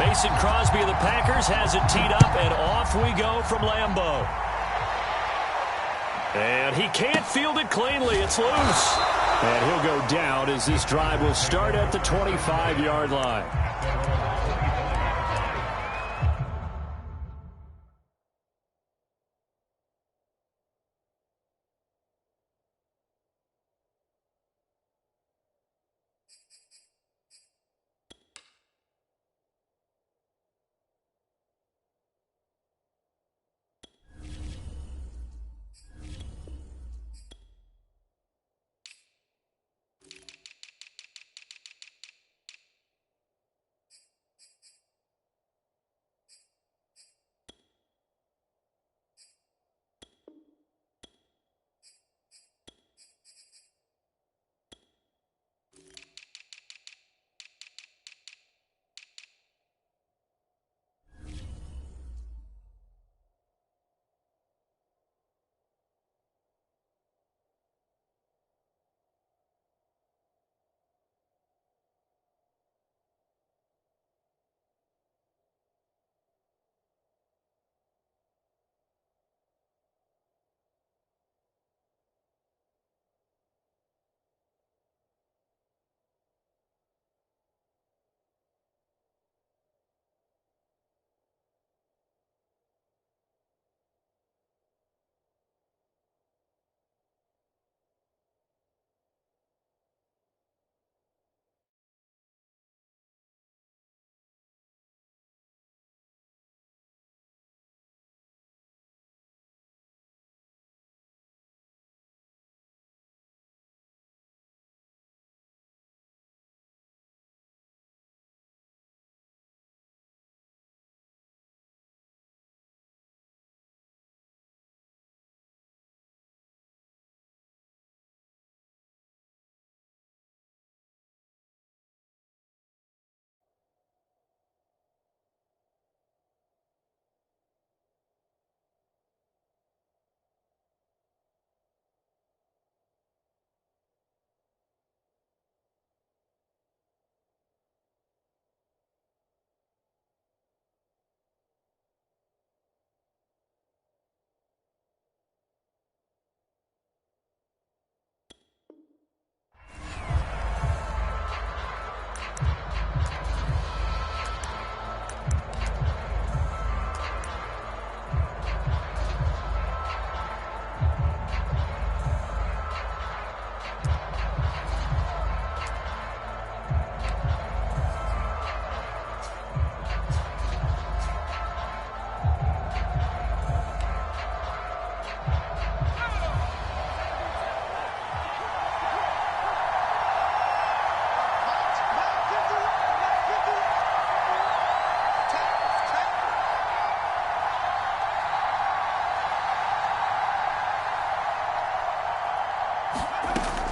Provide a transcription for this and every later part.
Mason Crosby of the Packers has it teed up, and off we go from Lambeau. And he can't field it cleanly. It's loose. And he'll go down as this drive will start at the 25-yard line.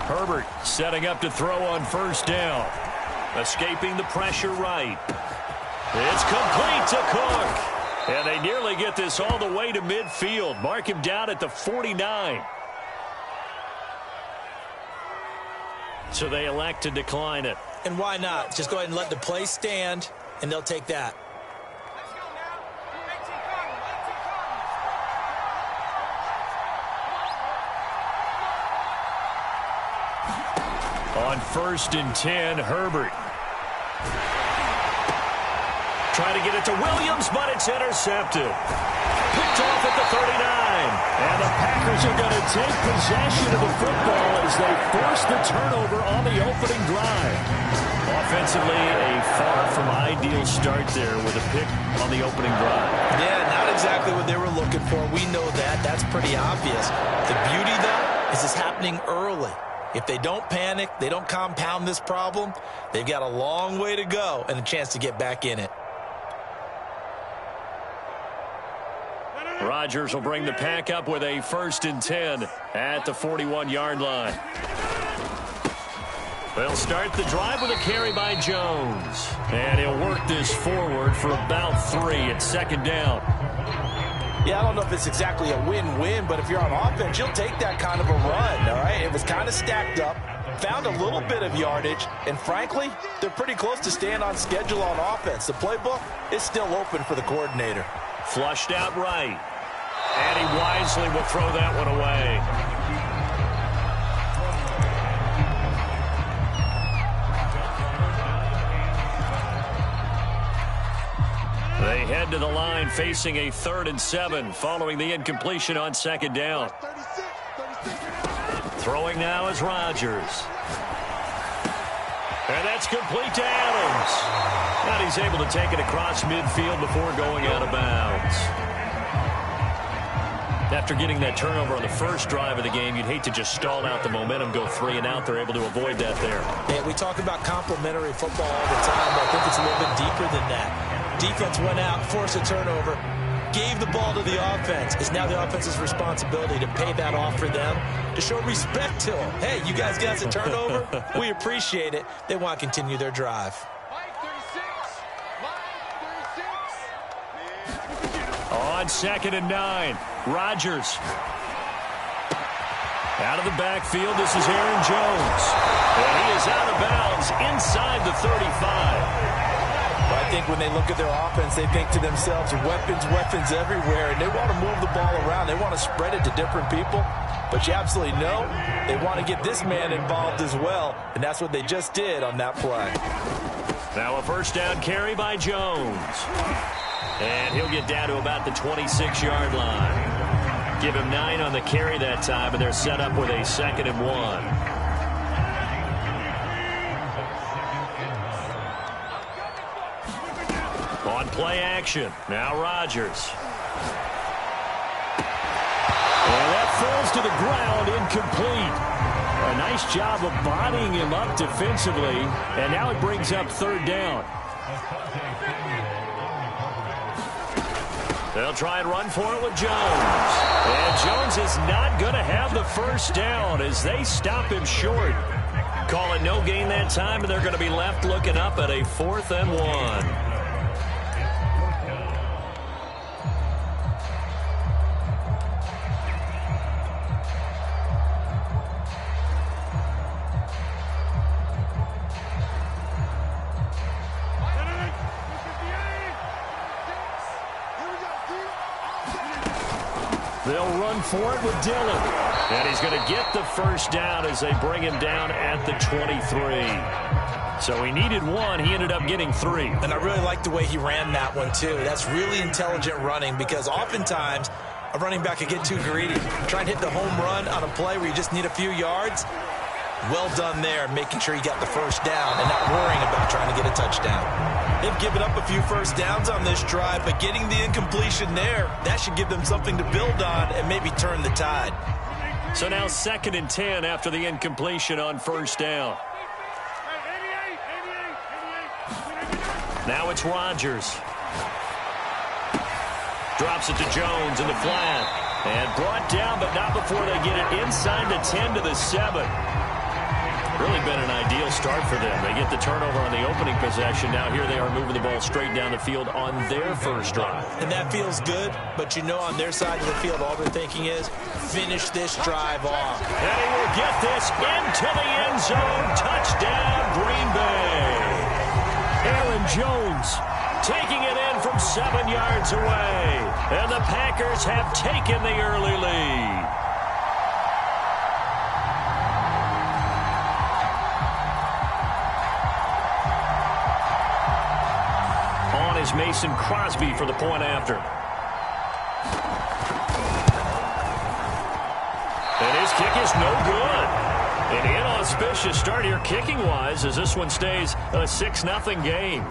Herbert setting up to throw on first down. Escaping the pressure right. It's complete to Cook. And they nearly get this all the way to midfield. Mark him down at the 49. So they elect to decline it. And why not? Just go ahead and let the play stand, and they'll take that. On 1st and 10, Herbert. Trying to get it to Williams, but it's intercepted. Picked off at the 39. And the Packers are going to take possession of the football as they force the turnover on the opening drive. Offensively, a far from ideal start there with a pick on the opening drive. Yeah, not exactly what they were looking for. We know that. That's pretty obvious. The beauty, though, is it's happening early. If they don't panic, they don't compound this problem, they've got a long way to go and a chance to get back in it. Rodgers will bring the pack up with a 1st and 10 at the 41-yard line. They'll start the drive with a carry by Jones. And he'll work this forward for about 3 at 2nd down. Yeah, I don't know if it's exactly a win-win, but if you're on offense, you'll take that kind of a run, all right? It was kind of stacked up. found a little bit of yardage, and frankly, they're pretty close to staying on schedule on offense. The playbook is still open for the coordinator. Flushed out right. And he wisely will throw that one away. They head to the line facing a 3rd and 7 following the incompletion on 2nd down. Throwing now is Rodgers. And that's complete to Adams. And he's able to take it across midfield before going out of bounds. After getting that turnover on the first drive of the game, you'd hate to just stall out the momentum, go 3 and out. They're able to avoid that there. Yeah, we talk about complementary football all the time, but I think it's a little bit deeper than that. Defense went out, forced a turnover, gave the ball to the offense. It's now the offense's responsibility to pay that off for them, to show respect to them. Hey, you guys got a turnover? We appreciate it. They want to continue their drive. On 2nd and 9, Rodgers. Out of the backfield, this is Aaron Jones. And he is out of bounds inside the 35. I think when they look at their offense, they think to themselves, weapons everywhere, and they want to move the ball around. They want to spread it to different people. But you absolutely know they want to get this man involved as well, and that's what they just did on that play. Now a 1st down carry by Jones. And he'll get down to about the 26-yard line. Give him 9 on the carry that time, and they're set up with a 2nd and 1. On play action, now Rodgers. And that falls to the ground, incomplete. A nice job of bodying him up defensively, and now it brings up 3rd down. They'll try and run for it with Jones. And Jones is not going to have the 1st down as they stop him short. Call it no gain that time, and they're going to be left looking up at a 4th and 1. They'll run for it with Dillon. And he's going to get the 1st down as they bring him down at the 23. So he needed 1. He ended up getting 3. And I really like the way he ran that one, too. That's really intelligent running because oftentimes a running back could get too greedy. Try and hit the home run on a play where you just need a few yards. Well done there, making sure he got the 1st down and not worrying about trying to get a touchdown. They've given up a few 1st downs on this drive, but getting the incompletion there, that should give them something to build on and maybe turn the tide. So now 2nd and 10 after the incompletion on 1st down. Now it's Rodgers. Drops it to Jones in the flat. And brought down, but not before they get it inside the 10 to the 7. Really been an ideal start for them. They get the turnover on the opening possession. Now here they are moving the ball straight down the field on their 1st drive. And that feels good, but you know on their side of the field, all they're thinking is finish this drive off. And he will get this into the end zone. Touchdown, Green Bay. Aaron Jones taking it in from 7 yards away. And the Packers have taken the early lead. Is Mason Crosby for the point after. And his kick is no good. An inauspicious start here kicking-wise as this one stays a 6-0 game.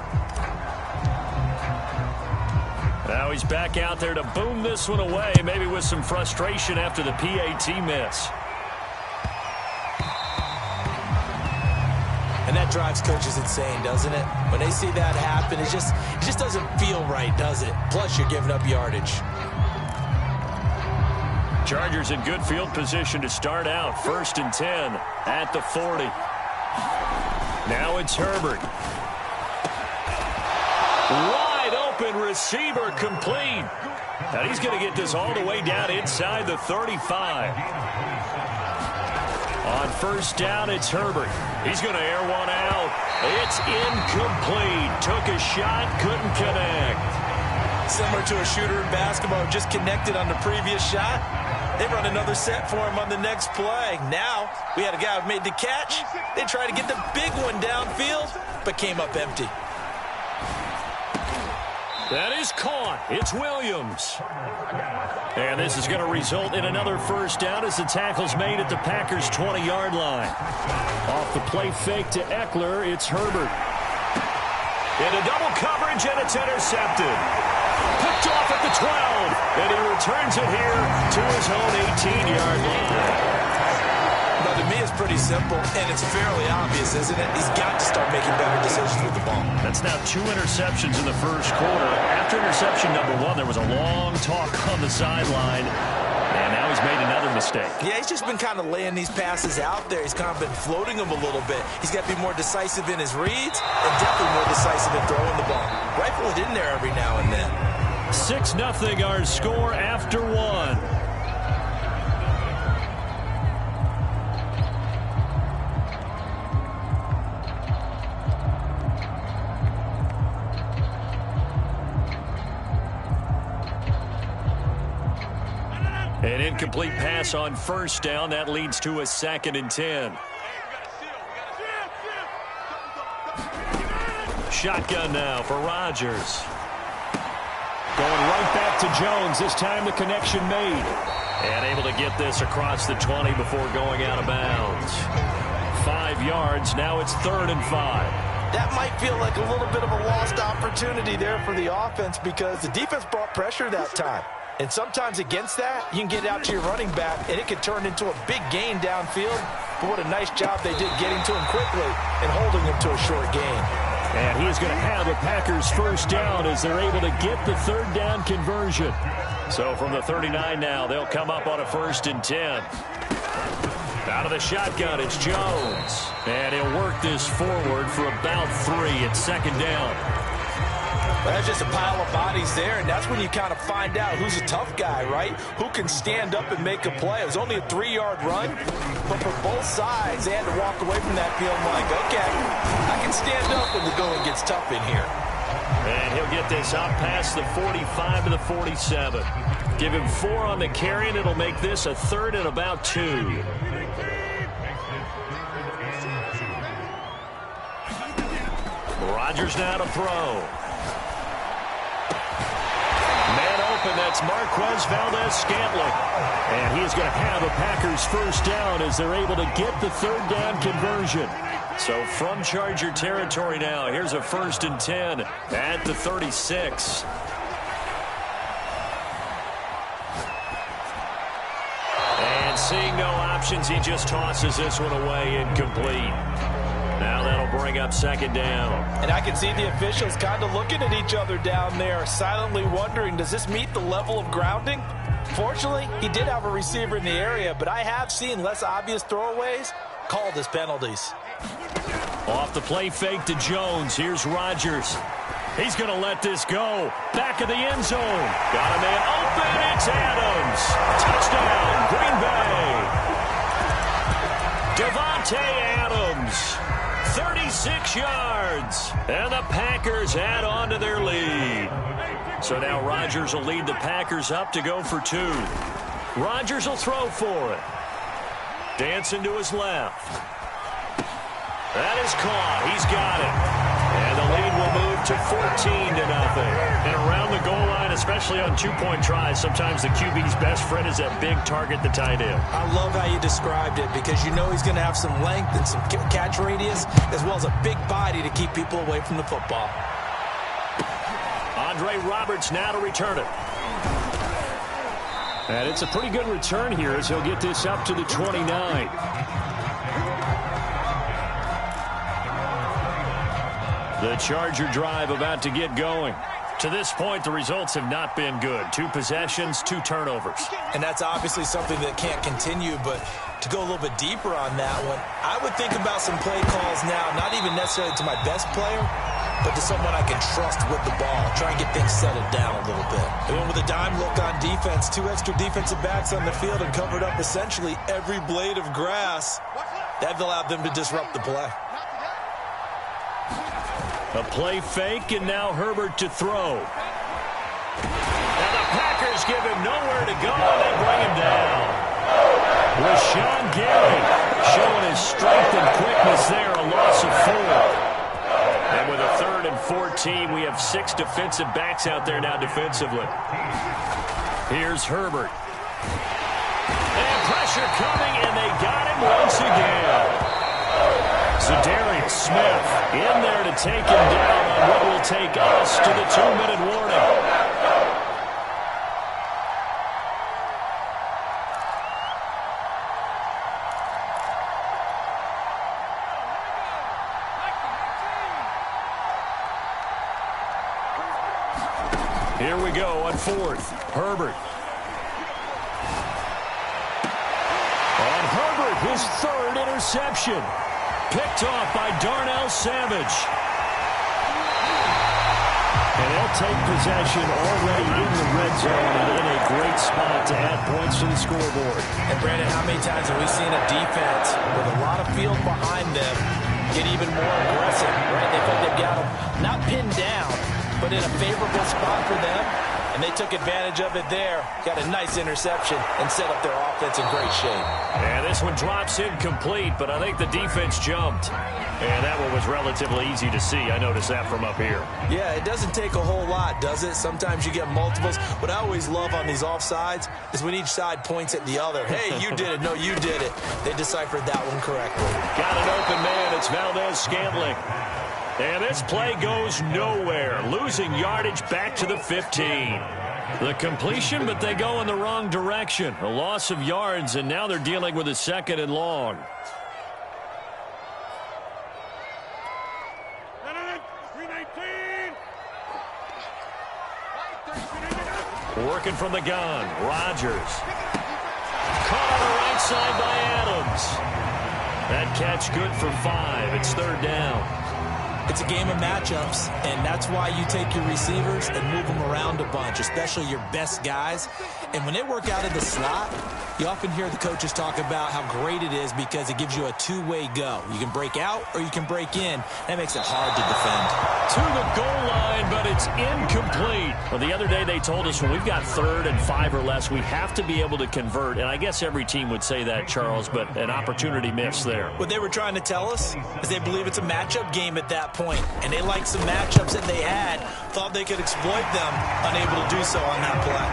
Now he's back out there to boom this one away, maybe with some frustration after the PAT miss. And that drives coaches insane, doesn't it? When they see that happen, it just doesn't feel right, does it? Plus, you're giving up yardage. Chargers in good field position to start out. 1st and 10 at the 40. Now it's Herbert. Wide open receiver complete. And he's going to get this all the way down inside the 35. On first down, it's Herbert. He's going to air one out. It's incomplete. Took a shot, couldn't connect. Similar to a shooter in basketball, just connected on the previous shot. They run another set for him on the next play. Now, we had a guy who made the catch. They tried to get the big one downfield, but came up empty. That is caught. It's Williams. And this is going to result in another first down as the tackle's made at the Packers' 20-yard line. Off the play fake to Eckler, it's Herbert. Into double coverage, and it's intercepted. Picked off at the 12, and he returns it here to his own 18-yard line. Now, to me, it's pretty simple, and it's fairly obvious, isn't it? He's got to start making better decisions with the ball. That's now 2 interceptions in the first quarter. After interception number 1, there was a long talk on the sideline, and now he's made another mistake. Yeah, he's just been kind of laying these passes out there. He's kind of been floating them a little bit. He's got to be more decisive in his reads and definitely more decisive in throwing the ball. Rifle it in there every now and then. 6-0 our score after 1. An incomplete pass on first down. That leads to a 2nd and 10. Shotgun now for Rodgers. Going right back to Jones. This time the connection made. And able to get this across the 20 before going out of bounds. 5 yards. Now it's 3rd and 5. That might feel like a little bit of a lost opportunity there for the offense because the defense brought pressure that time. And sometimes against that, you can get out to your running back, and it can turn into a big gain downfield. But what a nice job they did getting to him quickly and holding him to a short gain. And he's going to have the Packers first down as they're able to get the 3rd down conversion. So from the 39 now, they'll come up on a 1st and 10. Out of the shotgun, it's Jones. And he'll work this forward for about 3. It's 2nd down. That's just a pile of bodies there, and that's when you kind of find out who's a tough guy, right? Who can stand up and make a play. It was only a 3-yard run, but for both sides, they had to walk away from that feeling like, okay, I can stand up when the going gets tough in here. And he'll get this up past the 45 to the 47. Give him 4 on the carry, and it'll make this a 3rd and about 2. Rodgers now to throw. And that's Marquez Valdez-Scantling. And he's going to have a Packers first down as they're able to get the 3rd down conversion. So from Charger territory now, here's a 1st and 10 at the 36. And seeing no options, he just tosses this one away incomplete. Now that'll bring up 2nd down. And I can see the officials kind of looking at each other down there, silently wondering, does this meet the level of grounding? Fortunately, he did have a receiver in the area, but I have seen less obvious throwaways called as penalties. Off the play fake to Jones. Here's Rodgers. He's going to let this go. Back of the end zone. Got a man open. It's Adams. Touchdown, Green Bay. Devontae Adams. 36 yards, and the Packers add on to their lead. So now Rodgers will lead the Packers up to go for 2. Rodgers will throw for it. Dancing to his left. That is caught. He's got it. And the lead will move to 14-0. And around the goal line, especially on 2-point tries, sometimes the QB's best friend is that big target, the tight end. I love how you described it because you know he's going to have some length and some catch radius as well as a big body to keep people away from the football. Andre Roberts now to return it. And it's a pretty good return here as he'll get this up to the 29. The Charger drive about to get going. To this point, the results have not been good. 2 possessions, 2 turnovers. And that's obviously something that can't continue, but to go a little bit deeper on that one, I would think about some play calls now, not even necessarily to my best player, but to someone I can trust with the ball. Try and get things settled down a little bit. They went with a dime look on defense. 2 extra defensive backs on the field and covered up essentially every blade of grass. That allowed them to disrupt the play. A play fake, and now Herbert to throw. And the Packers give him nowhere to go, and they bring him down. Rashawn Gary showing his strength and quickness there, a loss of 4. And with a 3rd and 14, we have 6 defensive backs out there now defensively. Here's Herbert. And pressure coming, and they got him once again. Zadarius Smith in there to take him down on what will take us to the 2-minute warning. Here we go on 4th. Herbert. On Herbert, his 3rd interception. Picked off by Darnell Savage. And they'll take possession already in the red zone and in a great spot to add points to the scoreboard. And Brandon, how many times have we seen a defense with a lot of field behind them get even more aggressive, right? They felt they've got them not pinned down, but in a favorable spot for them, and they took advantage of it there. Got a nice interception and set up their offense in great shape. And this one drops incomplete, but I think the defense jumped. And that one was relatively easy to see. I noticed that from up here. Yeah, it doesn't take a whole lot, does it? Sometimes you get multiples. What I always love on these offsides is when each side points at the other. Hey, you did it. No, you did it. They deciphered that one correctly. Got an open man. It's Valdez-Scantling. And this play goes nowhere. Losing yardage back to the 15. The completion, but they go in the wrong direction. A loss of yards, and now they're dealing with a 2nd and long. Working from the gun, Rodgers. Caught on the right side by Adams. That catch good for 5. It's 3rd down. It's a game of matchups, and that's why you take your receivers and move them around a bunch, especially your best guys. And when they work out of the slot, you often hear the coaches talk about how great it is because it gives you a two-way go. You can break out or you can break in. That makes it hard to defend. To the goal line, but it's incomplete. Well, the other day they told us when we've got 3rd and 5 or less, we have to be able to convert. And I guess every team would say that, Charles, but an opportunity missed there. What they were trying to tell us is they believe it's a matchup game at that point, and they liked some matchups that they had, thought they could exploit them, unable to do so on that play.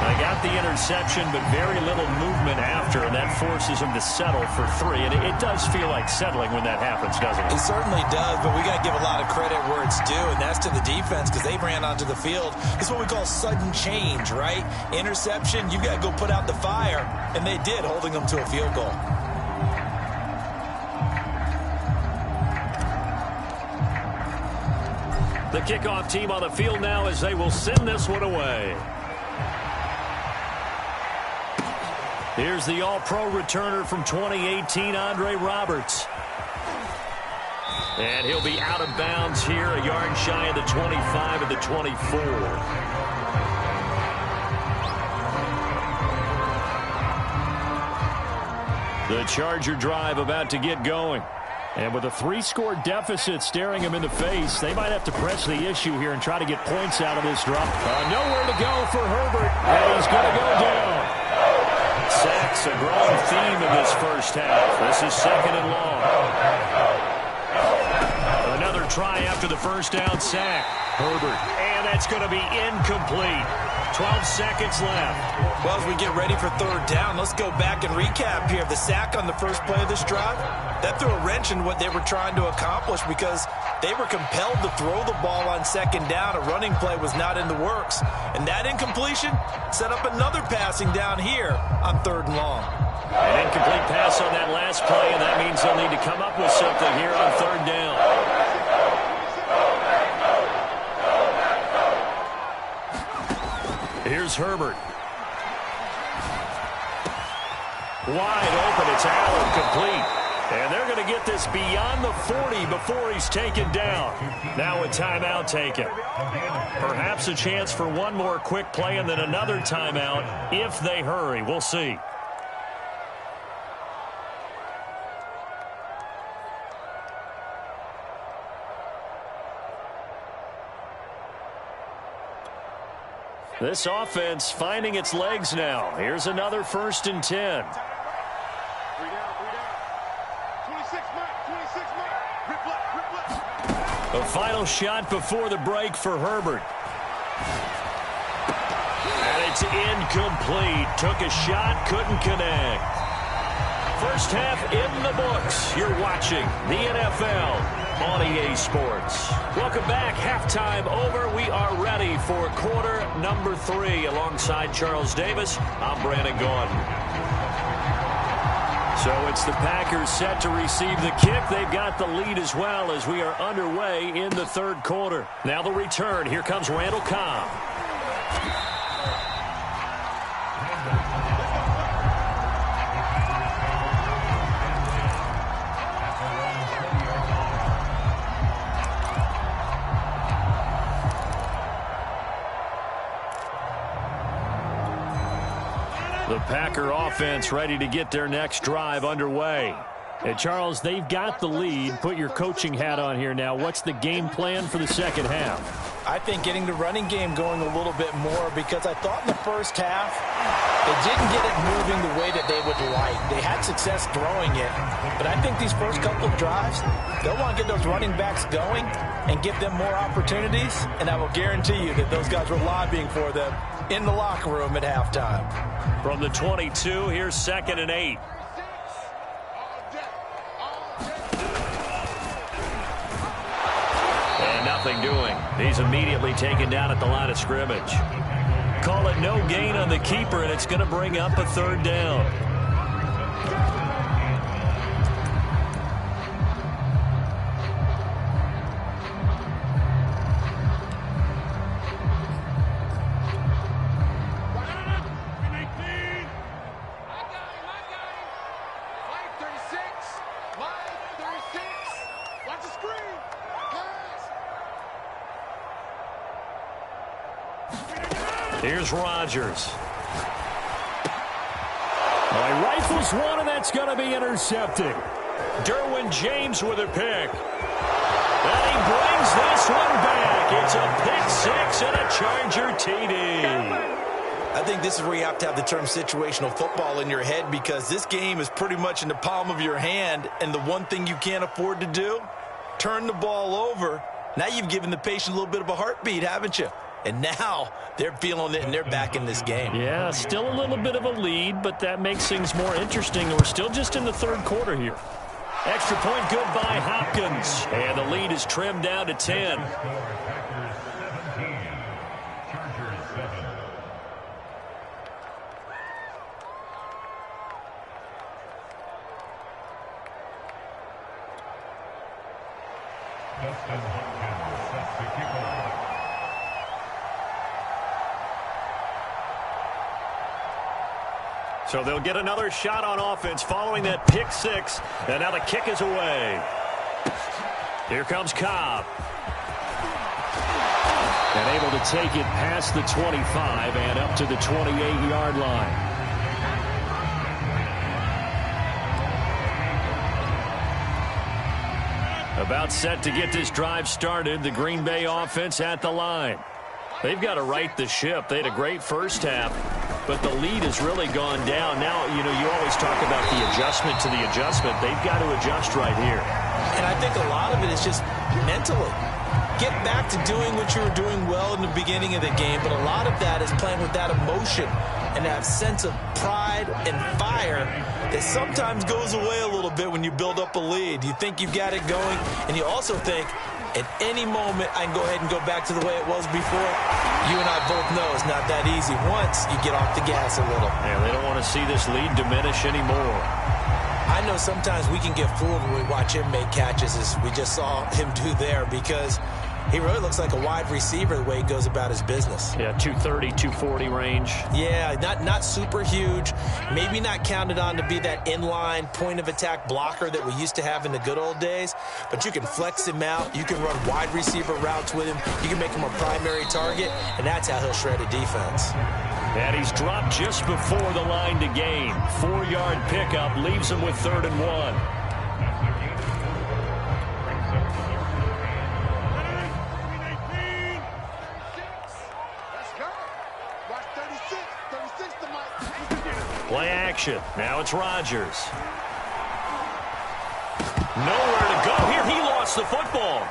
They got the interception, but very little movement after, and that forces them to settle for 3. And it does feel like settling when that happens, doesn't it? It certainly does, but we got to give a lot of credit where it's due, and that's to the defense because they ran onto the field. It's what we call sudden change, right? Interception, you got to go put out the fire, and they did, holding them to a field goal. The kickoff team on the field now as they will send this one away. Here's the All-Pro returner from 2018, Andre Roberts. And he'll be out of bounds here, a yard shy of the 25 and the 24. The Charger drive about to get going. And with a 3-score deficit staring them in the face, they might have to press the issue here and try to get points out of this drive. Nowhere to go for Herbert, and he's going to go down. Sacks a growing theme in this first half. This is 2nd and long. Another try after the first down sack. Herbert, and that's going to be incomplete. 12 seconds left. Well, as we get ready for 3rd down, let's go back and recap here. The sack on the first play of this drive, that threw a wrench in what they were trying to accomplish because they were compelled to throw the ball on 2nd down. A running play was not in the works. And that incompletion set up another passing down here on 3rd and long. An incomplete pass on that last play, and that means they'll need to come up with something here on 3rd down. Here's Herbert. Wide open. It's Allen, complete. And they're going to get this beyond the 40 before he's taken down. Now a timeout taken. Perhaps a chance for one more quick play and then another timeout if they hurry. We'll see. This offense finding its legs now. Here's another 1st and 10. The final shot before the break for Herbert. And it's incomplete. Took a shot, couldn't connect. First half in the books. You're watching the NFL on EA Sports. Welcome back. Halftime over. We are ready for quarter number 3. Alongside Charles Davis, I'm Brandon Gaudin. So it's the Packers set to receive the kick. They've got the lead as well as we are underway in the 3rd quarter. Now the return. Here comes Randall Cobb. The Packer offense ready to get their next drive underway. And Charles, they've got the lead. Put your coaching hat on here now. What's the game plan for the second half? I think getting the running game going a little bit more, because I thought in the first half they didn't get it moving the way that they would like. They had success throwing it, but I think these first couple of drives, they'll want to get those running backs going and give them more opportunities, and I will guarantee you that those guys were lobbying for them in the locker room at halftime. From the 22, here's 2nd and 8. And nothing doing. He's immediately taken down at the line of scrimmage. Call it no gain on the keeper, and it's going to bring up a 3rd down. Here's Rodgers. Well, he rifles one, and that's going to be intercepted. Derwin James with a pick. And he brings this one back. It's a pick 6 and a Charger TD. I think this is where you have to have the term situational football in your head, because this game is pretty much in the palm of your hand, and the one thing you can't afford to do, turn the ball over. Now you've given the patient a little bit of a heartbeat, haven't you? And now they're feeling it, and they're back in this game. Yeah, still a little bit of a lead, but that makes things more interesting. We're still just in the 3rd quarter here. Extra point good by Hopkins. And the lead is trimmed down to 10. So they'll get another shot on offense following that pick 6. And now the kick is away. Here comes Cobb. And able to take it past the 25 and up to the 28-yard line. About set to get this drive started. The Green Bay offense at the line. They've got to right the ship. They had a great first half, but the lead has really gone down. Now, you know, you always talk about the adjustment to the adjustment. They've got to adjust right here. And I think a lot of it is just mentally. Get back to doing what you were doing well in the beginning of the game, but a lot of that is playing with that emotion and that sense of pride and fire that sometimes goes away a little bit when you build up a lead. You think you've got it going, and you also think, at any moment, I can go ahead and go back to the way it was before. You and I both know it's not that easy once you get off the gas a little. Yeah, they don't want to see this lead diminish anymore. I know sometimes we can get fooled when we watch him make catches, as we just saw him do there, because He really looks like a wide receiver the way he goes about his business. Yeah, 230, 240 range. Yeah, not super huge. Maybe not counted on to be that inline point-of-attack blocker that we used to have in the good old days. But you can flex him out. You can run wide receiver routes with him. You can make him a primary target, and that's how he'll shred a defense. And he's dropped just before the line to gain. 4-yard pickup leaves him with 3rd and 1. Play action. Now it's Rodgers. Nowhere to go here. He lost the football.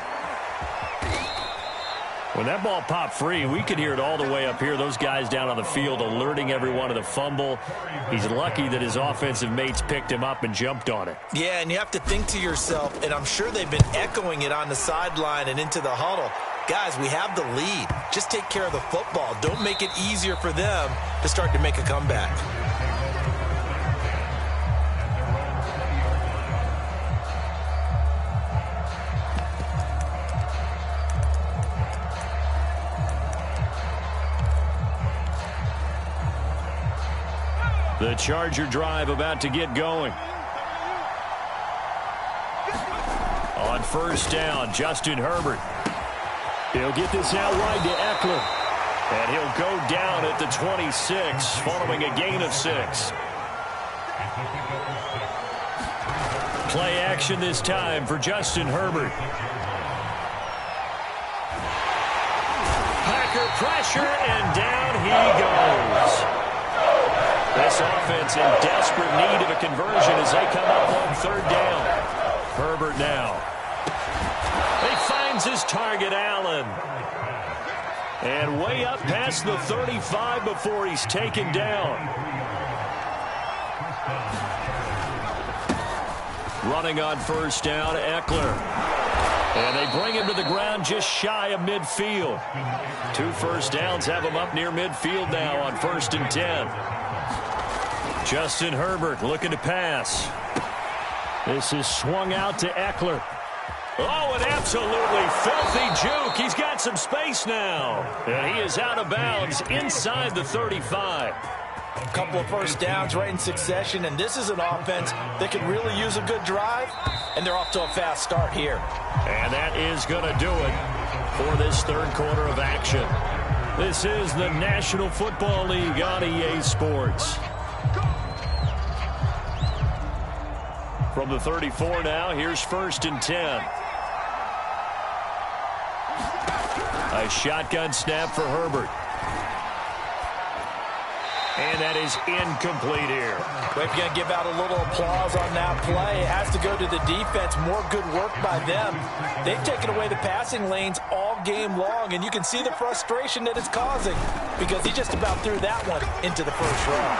When that ball popped free, we could hear it all the way up here. Those guys down on the field alerting everyone of the fumble. He's lucky that his offensive mates picked him up and jumped on it. Yeah, and you have to think to yourself, and I'm sure they've been echoing it on the sideline and into the huddle. Guys, we have the lead. Just take care of the football. Don't make it easier for them to start to make a comeback. The Charger drive about to get going. On 1st down, Justin Herbert. He'll get this out wide to Eckler. And he'll go down at the 26 following a gain of 6. Play action this time for Justin Herbert. Packer pressure, and down he goes. This offense in desperate need of a conversion as they come up on 3rd down. Herbert now. He finds his target, Allen. And way up past the 35 before he's taken down. Running on 1st down, Eckler. And they bring him to the ground just shy of midfield. 2 1st downs have him up near midfield now on 1st and 10. Justin Herbert looking to pass. This is swung out to Eckler. Oh, an absolutely filthy juke. He's got some space now. And he is out of bounds inside the 35. A couple of 1st downs right in succession, and this is an offense that could really use a good drive, and they're off to a fast start here. And that is going to do it for this 3rd quarter of action. This is the National Football League on EA Sports. From the 34 now, here's 1st and 10. A shotgun snap for Herbert. And that is incomplete here. Well, if you're going to give out a little applause on that play, it has to go to the defense. More good work by them. They've taken away the passing lanes all game long, and you can see the frustration that it's causing because he just about threw that one into the 1st row.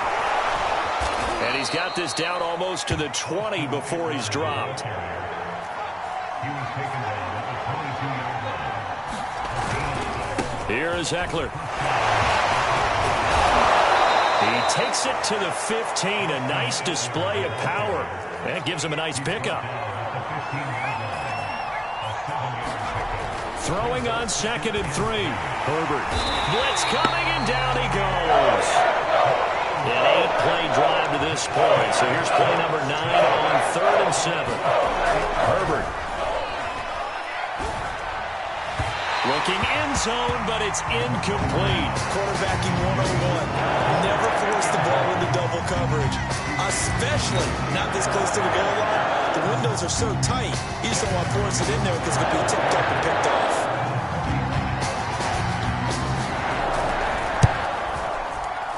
And he's got this down almost to the 20 before he's dropped. Here is Eckler. He takes it to the 15. A nice display of power. And it gives him a nice pickup. Throwing on 2nd and 3. Herbert. Blitz coming, and down he goes. An 8-play drive to this point. So here's play number 9 on 3rd and 7. Herbert. Looking end zone, but it's incomplete. Quarterbacking 101. Never force the ball into double coverage, especially not this close to the goal line. The windows are so tight, you just don't want to force it in there because it's going to be tipped up and picked off.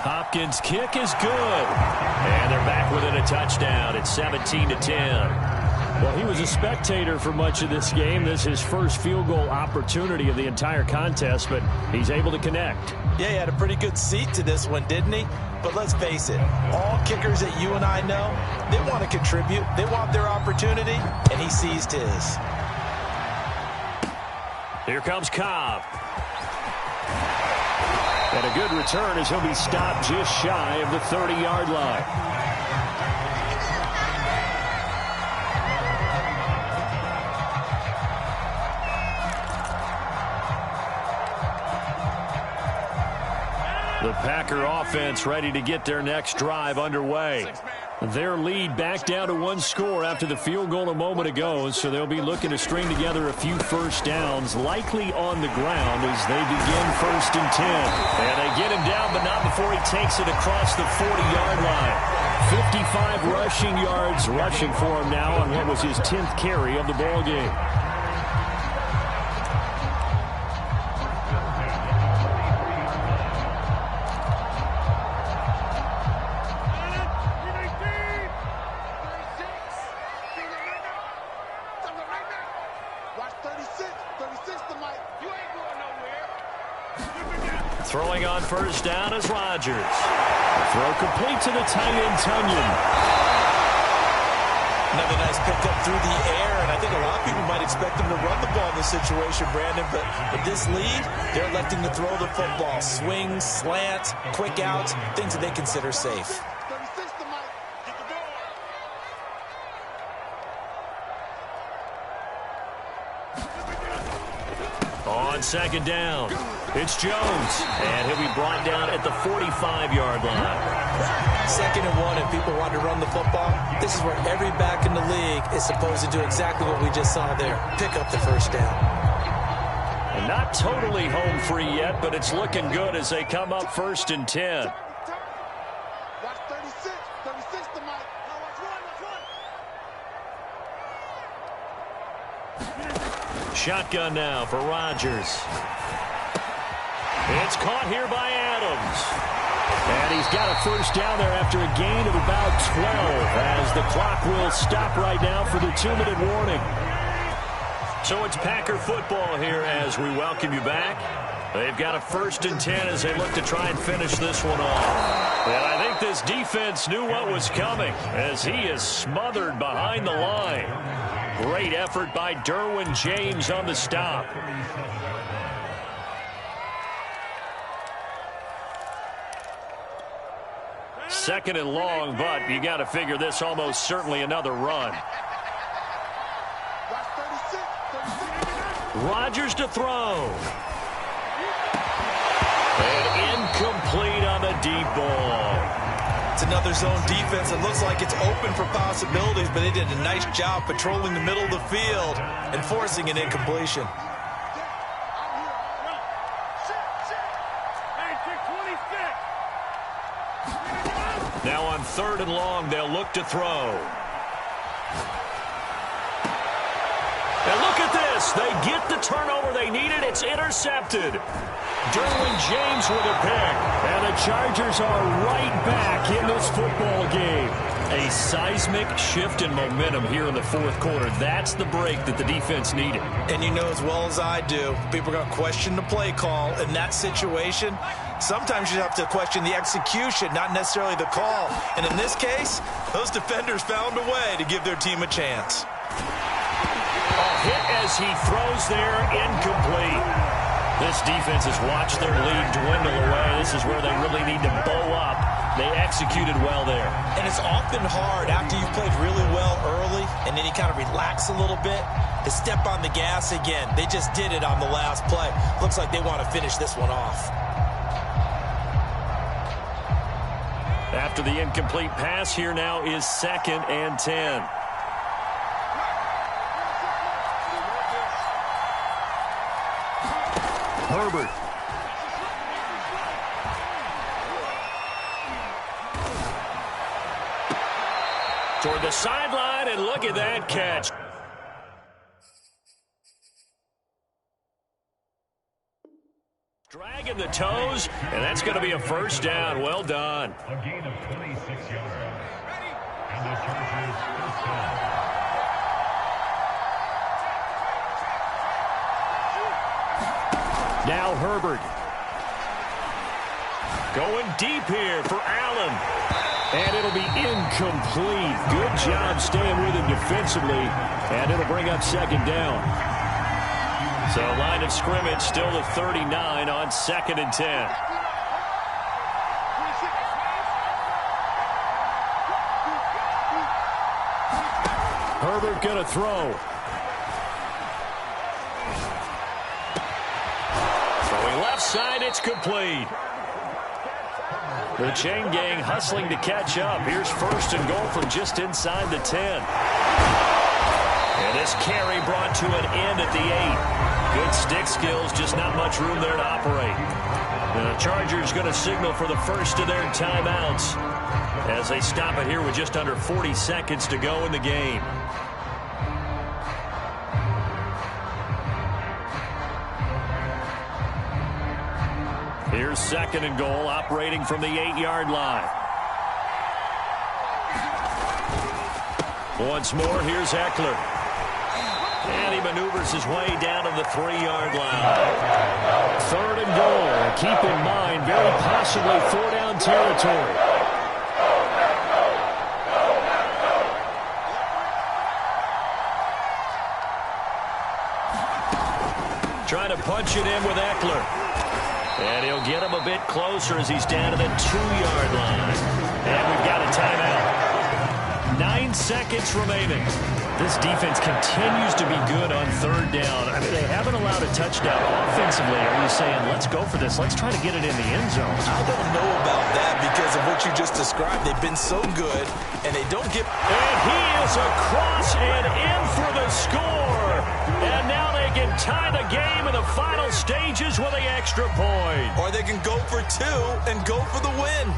Hopkins' kick is good. And they're back within a touchdown. It's 17-10. Well, he was a spectator for much of this game. This is his first field goal opportunity of the entire contest, but he's able to connect. Yeah, he had a pretty good seat to this one, didn't he? But let's face it, all kickers that you and I know, they want to contribute. They want their opportunity, and he seized his. Here comes Cobb. And a good return as he'll be stopped just shy of the 30-yard line. The Packer offense ready to get their next drive underway. Their lead back down to one score after the field goal a moment ago, so they'll be looking to string together a few first downs, likely on the ground as they begin 1st and 10. And they get him down, but not before he takes it across the 40-yard line. 55 rushing yards rushing for him now on what was his 10th carry of the ball game. Throwing on first down is Rodgers. Throw complete to the tight end, Tunyon. Another nice pickup through the air, and I think a lot of people might expect him to run the ball in this situation, Brandon, but with this lead, they're electing to throw the football. Swings, slants, quick outs, things that they consider safe. On second down, it's Jones, and he'll be brought down at the 45-yard line. 2nd and 1, and people want to run the football. This is where every back in the league is supposed to do exactly what we just saw there. Pick up the first down. And not totally home free yet, but it's looking good as they come up 1st and 10. Watch 36 to Mike. Shotgun now for Rodgers. It's caught here by Adams. And he's got a first down there after a gain of about 12 as the clock will stop right now for the 2-minute warning. So it's Packer football here as we welcome you back. They've got a 1st and 10 as they look to try and finish this one off. And I think this defense knew what was coming as he is smothered behind the line. Great effort by Derwin James on the stop. Second and long, but you got to figure this almost certainly another run. Rodgers to throw. And incomplete on the deep ball. It's another zone defense. It looks like it's open for possibilities, but they did a nice job patrolling the middle of the field and forcing an incompletion. Now on 3rd and long, they'll look to throw. And look at this. They get the turnover they needed. It's intercepted. Derwin James with a pick. And the Chargers are right back in this football game. A seismic shift in momentum here in the 4th quarter. That's the break that the defense needed. And you know as well as I do, people are going to question the play call in that situation. Sometimes you have to question the execution, not necessarily the call. And in this case, those defenders found a way to give their team a chance. A hit as he throws there, incomplete. This defense has watched their lead dwindle away. This is where they really need to bow up. They executed well there. And it's often hard after you've played really well early and then you kind of relax a little bit to step on the gas again. They just did it on the last play. Looks like they want to finish this one off. After the incomplete pass, here now is 2nd and 10. Herbert. Toward the sideline, and look at that catch. Dragging the toes, and that's going to be a first down. Well done. A gain of 26 yards. And the Chargers first down. Now Herbert. Going deep here for Allen. And it'll be incomplete. Good job staying with him defensively. And it'll bring up 2nd down. So line of scrimmage still to 39 on 2nd and 10. Herbert going to throw. Throwing left side, it's complete. The chain gang hustling to catch up. Here's 1st and goal from just inside the 10. And this carry brought to an end at the 8. Good stick skills, just not much room there to operate. And the Chargers going to signal for the first of their timeouts as they stop it here with just under 40 seconds to go in the game. Here's 2nd and goal, operating from the 8-yard line. Once more, here's Eckler. And he maneuvers his way down to the 3-yard line. 3rd and goal. Keep in mind, very possibly 4-down territory. Trying to punch it in with Eckler. And he'll get him a bit closer as he's down to the 2-yard line. And we've got a timeout. 9 seconds remaining. This defense continues to be good on 3rd down. I mean, they haven't allowed a touchdown offensively. Are you saying, let's go for this? Let's try to get it in the end zone. I don't know about that because of what you just described. They've been so good, and they don't get... And he is across and in for the score. And now they can tie the game in the final stages with the extra point. Or they can go for 2 and go for the win.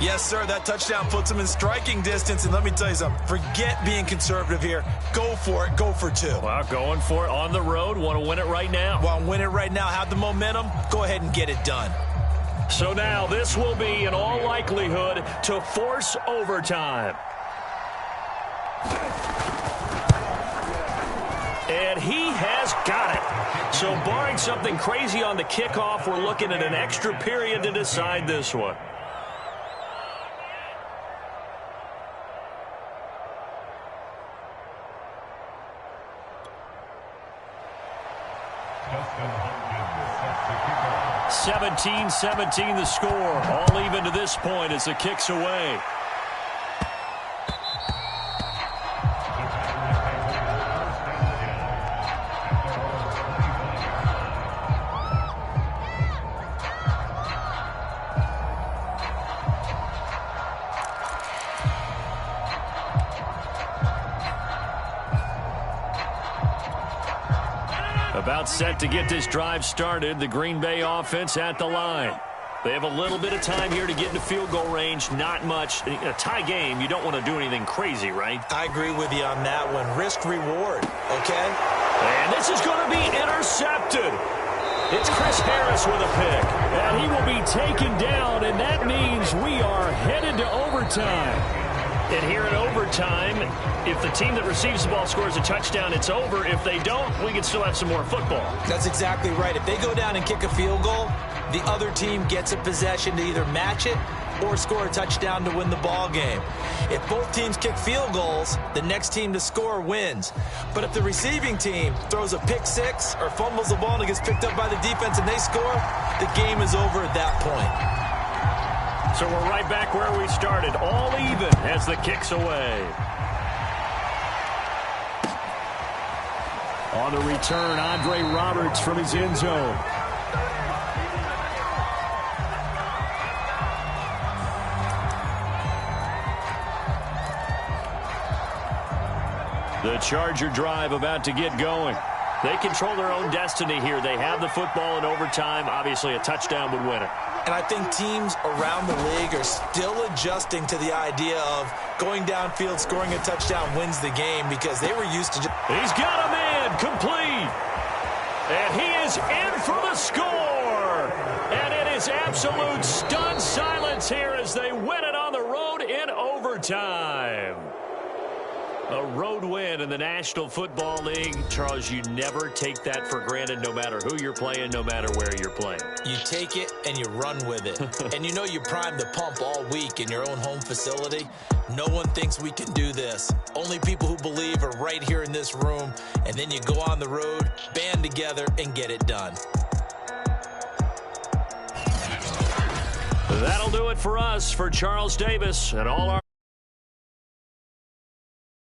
Yes, sir, that touchdown puts them in striking distance. And let me tell you something, forget being conservative here. Go for it, go for 2. Well, going for it on the road. Want to win it right now. Want to win it right now, have the momentum, go ahead and get it done. So now this will be, in all likelihood, to force overtime. And he has got it. So barring something crazy on the kickoff, we're looking at an extra period to decide this one. Justin Hopkins sets the kickoff. 17-17 the score. All even to this point as the kick's away. About set to get this drive started. The Green Bay offense at the line. They have a little bit of time here to get into field goal range. Not much. In a tie game, you don't want to do anything crazy, right? I agree with you on that one. Risk reward, okay? And this is going to be intercepted. It's Chris Harris with a pick. And he will be taken down, and that means we are headed to overtime. And here in overtime, if the team that receives the ball scores a touchdown, it's over. If they don't, we can still have some more football. That's exactly right. If they go down and kick a field goal, the other team gets a possession to either match it or score a touchdown to win the ball game. If both teams kick field goals, the next team to score wins. But if the receiving team throws a pick six or fumbles the ball and it gets picked up by the defense and they score, the game is over at that point. So we're right back where we started, all even as the kick's away. On the return, Andre Roberts from his end zone. The Charger drive about to get going. They control their own destiny here. They have the football in overtime. Obviously, a touchdown would win it. And I think teams around the league are still adjusting to the idea of going downfield, scoring a touchdown wins the game because they were used to just... He's got a man complete. And he is in for the score. And it is absolute stunned silence here as they win it on the road in overtime. A road win in the National Football League. Charles, you never take that for granted no matter who you're playing, no matter where you're playing. You take it and you run with it. And you know you primed the pump all week in your own home facility. No one thinks we can do this. Only people who believe are right here in this room. And then you go on the road, band together, and get it done. That'll do it for us. For Charles Davis and all our